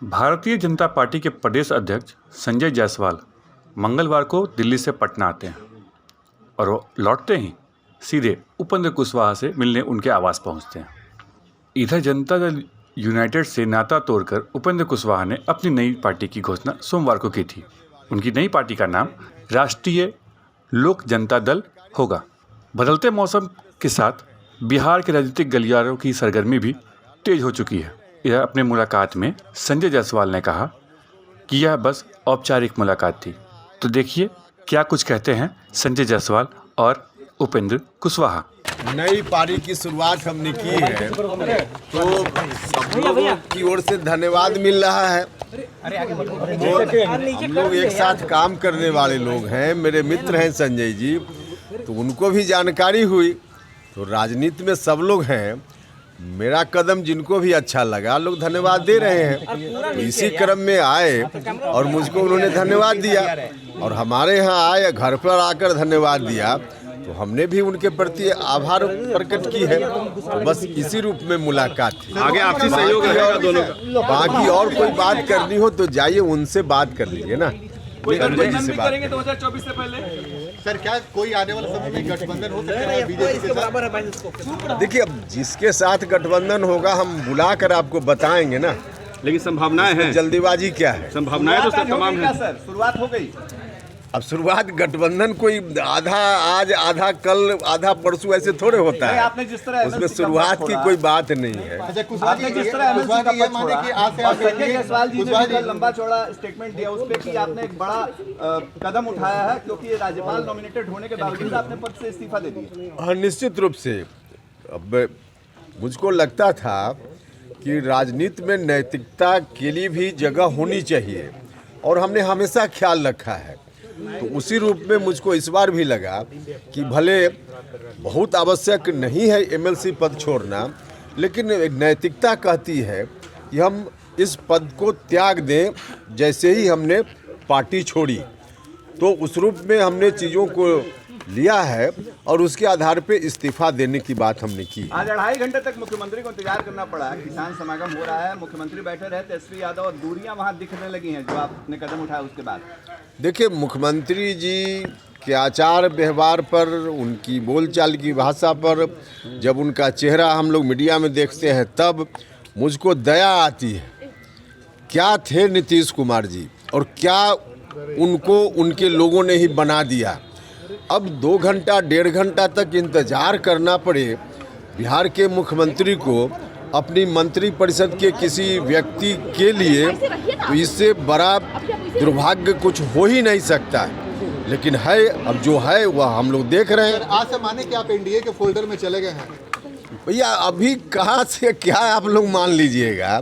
Bharatiya Janata party के प्रदेश अध्यक्ष संजय जायसवाल मंगलवार को दिल्ली से पटना आते हैं और वो लौटते ही सीधे उपेंद्र कुशवाहा से मिलने उनके आवास पहुंचते हैं। इधर जनता दल यूनाइटेड से नाता तोड़कर उपेंद्र कुशवाहा ने अपनी नई पार्टी की घोषणा सोमवार को की थी। उनकी नई पार्टी का नाम राष्ट्रीय लोक जनता दल होगा। बदलते मौसम के साथ बिहार के राजनीतिक गलियारों की सरगर्मी भी तेज हो चुकी है। इधर अपने मुलाकात में संजय जायसवाल ने कहा कि यह बस औपचारिक मुलाकात थी। तो देखिए क्या कुछ कहते हैं संजय जायसवाल और उपेंद्र कुशवाहा। नई पारी की शुरुआत हमने की है तो सब लोगों की ओर से धन्यवाद मिल रहा है। हम लोग एक साथ काम करने वाले लोग हैं, मेरे मित्र हैं संजय जी, तो उनको भी जानकारी हुई। तो राजनीति में सब लोग हैं, मेरा कदम जिनको भी अच्छा लगा लोग धन्यवाद दे रहे हैं। तो इसी क्रम में आए और मुझको उन्होंने धन्यवाद दिया और हमारे यहाँ आए, घर पर आकर धन्यवाद दिया, तो हमने भी उनके प्रति आभार प्रकट की है। तो बस इसी रूप में मुलाकात थी। आगे आपसी सहयोग रहेगा दोनों का। बाकी और कोई बात करनी हो तो जाइए उनसे बात कर लीजिए ना। संजय जी से बात करेंगे 2024 से पहले। सर क्या कोई आने वाले समय में गठबंधन हो सकता है बीजेपी के साथ? देखिए अब जिसके साथ गठबंधन होगा हम बुला कर आपको बताएंगे ना, लेकिन संभावनाएं हैं, जल्दीबाजी क्या है। संभावनाएं तो सर तमाम हैं। सर शुरुआत हो गई। अब शुरुआत गठबंधन कोई आधा आज आधा कल आधा परसों ऐसे थोड़े होता है। आपने जिस तरह उसमें शुरुआत की कोई बात नहीं है। अच्छा कुशवाहा जिस तरह कुशवाहा का ये माने कि आज से आप संजय जायसवाल जी ने भी लंबा चौड़ा स्टेटमेंट दिया उस पे कि आपने एक बड़ा कदम उठाया है, क्योंकि राज्यपाल नॉमिनेटेड होने के बावजूद आपने पद से इस्तीफा दे दिया। हाँ निश्चित रूप से। अब मुझको लगता था कि राजनीति में नैतिकता के लिए भी जगह होनी चाहिए और हमने हमेशा ख्याल रखा है। तो उसी रूप में मुझको इस बार भी लगा कि भले बहुत आवश्यक नहीं है एमएलसी पद छोड़ना, लेकिन नैतिकता कहती है कि हम इस पद को त्याग दें। जैसे ही हमने पार्टी छोड़ी तो उस रूप में हमने चीज़ों को लिया है और उसके आधार पे इस्तीफा देने की बात हमने की। आज 2.5 घंटे तक मुख्यमंत्री को इंतजार करना पड़ा। किसान समागम हो रहा है, मुख्यमंत्री बैठे रहे तेजस्वी यादव और दूरियां वहां दिखने लगी हैं जो आपने कदम उठाया उसके बाद। देखिए मुख्यमंत्री जी के आचार व्यवहार पर, उनकी बोलचाल की भाषा पर, जब उनका चेहरा हम लोग मीडिया में देखते हैं तब मुझको दया आती है। क्या थे नीतीश कुमार जी और क्या उनको उनके लोगों ने ही बना दिया। अब 2 घंटा 1.5 घंटा तक इंतजार करना पड़े बिहार के मुख्यमंत्री को अपनी मंत्रिपरिषद के किसी व्यक्ति के लिए, तो इससे बड़ा दुर्भाग्य कुछ हो ही नहीं सकता है। लेकिन है, अब जो है वह हम लोग देख रहे हैं। आज से माने कि आप एनडीए के फोल्डर में चले गए हैं। भैया अभी कहाँ से क्या आप लोग मान लीजिएगा।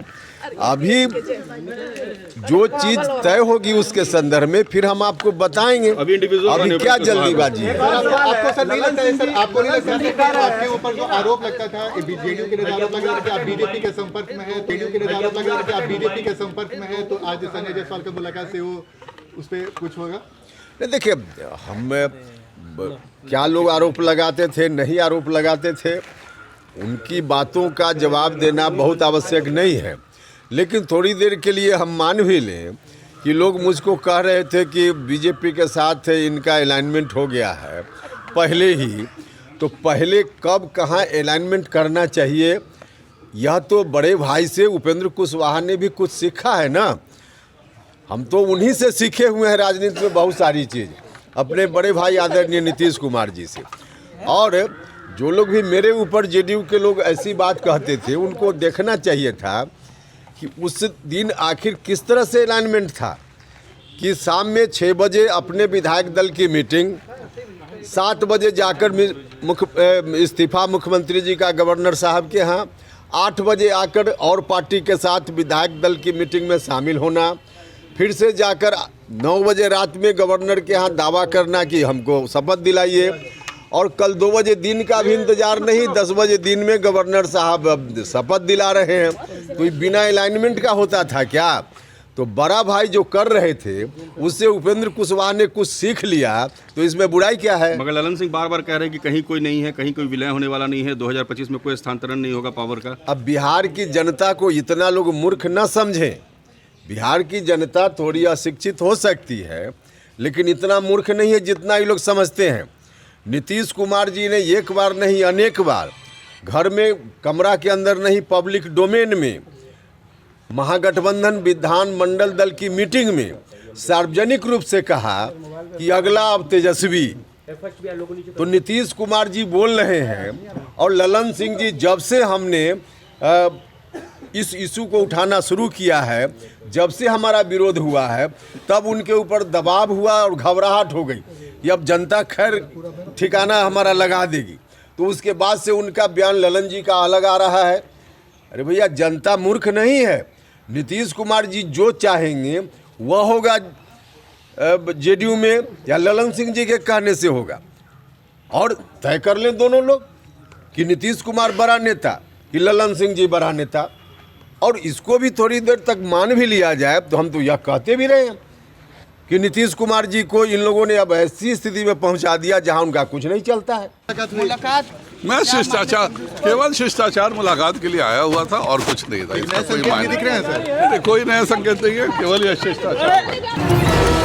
अभी जो चीज तय होगी उसके संदर्भ में फिर हम आपको बताएंगे। अभी क्या जल्दीबाजी है। आपको सर नहीं लगता है, सर आपको नहीं लगता है कि आपके ऊपर जो आरोप लगता था जेडीयू के नेता आरोप लगा कि आप बीजेपी के संपर्क में है, जेडीयू के नेता आरोप लगा कि आप बीजेपी के संपर्क में है, तो आज संजय जायसवाल की मुलाकात से वो उस पर कुछ होगा? नहीं देखिए, हम क्या लोग आरोप लगाते थे नहीं आरोप लगाते थे, उनकी बातों का जवाब देना बहुत आवश्यक नहीं है। लेकिन थोड़ी देर के लिए हम मान भी लें कि लोग मुझको कह रहे थे कि बीजेपी के साथ इनका अलाइनमेंट हो गया है पहले ही, तो पहले कब कहाँ अलाइनमेंट करना चाहिए, यह तो बड़े भाई से उपेंद्र कुशवाहा ने भी कुछ सीखा है ना। हम तो उन्हीं से सीखे हुए हैं राजनीति में बहुत सारी चीज़, अपने बड़े भाई आदरणीय नीतीश कुमार जी से। और जो लोग भी मेरे ऊपर जेडीयू के लोग ऐसी बात कहते थे, उनको देखना चाहिए था कि उस दिन आखिर किस तरह से अलाइनमेंट था कि शाम में 6 बजे अपने विधायक दल की मीटिंग, 7 बजे जाकर इस्तीफा मुख्यमंत्री जी का गवर्नर साहब के यहाँ, 8 बजे आकर और पार्टी के साथ विधायक दल की मीटिंग में शामिल होना, फिर से जाकर 9 बजे रात में गवर्नर के यहाँ दावा करना कि हमको शपथ दिलाइए, और कल 2 बजे दिन का भी इंतजार नहीं, 10 बजे दिन में गवर्नर साहब शपथ दिला रहे हैं। तो ये बिना अलाइनमेंट का होता था क्या? तो बड़ा भाई जो कर रहे थे उससे उपेंद्र कुशवाहा ने कुछ सीख लिया, तो इसमें बुराई क्या है? मगर ललन सिंह बार बार कह रहे हैं कि कहीं कोई नहीं है, कहीं कोई विलय होने वाला नहीं है, 2025 में कोई स्थानांतरण नहीं होगा पावर का। अब बिहार की जनता को इतना लोग मूर्ख न समझें। बिहार की जनता थोड़ी अशिक्षित हो सकती है, लेकिन इतना मूर्ख नहीं है जितना ये लोग समझते हैं। नीतीश कुमार जी ने एक बार नहीं अनेक बार घर में, कमरा के अंदर नहीं, पब्लिक डोमेन में, महागठबंधन विधानमंडल दल की मीटिंग में सार्वजनिक रूप से कहा कि अगला अब तेजस्वी। तो नीतीश कुमार जी बोल रहे हैं और ललन सिंह जी, जब से हमने इस इशू को उठाना शुरू किया है, जब से हमारा विरोध हुआ है, तब उनके ऊपर दबाव हुआ और घबराहट हो गई कि अब जनता खैर ठिकाना हमारा लगा देगी। तो उसके बाद से उनका बयान ललन जी का अलग आ रहा है। अरे भैया, जनता मूर्ख नहीं है। नीतीश कुमार जी जो चाहेंगे वह होगा जेडीयू में, या ललन सिंह जी के कहने से होगा। और तय कर लें दोनों लोग कि नीतीश कुमार बड़ा नेता कि ललन सिंह जी बड़ा नेता, और इसको भी थोड़ी देर तक मान भी लिया जाए। तो हम तो यह कहते भी रहे हैं कि नीतीश कुमार जी को इन लोगों ने अब ऐसी स्थिति में पहुंचा दिया जहां उनका कुछ नहीं चलता है। मैं शिष्टाचार, केवल शिष्टाचार मुलाकात के लिए आया हुआ था और कुछ नहीं था। नए संकेत भी दिख रहे हैं सर? कोई नया संकेत नहीं है, केवल यह शिष्टाचार।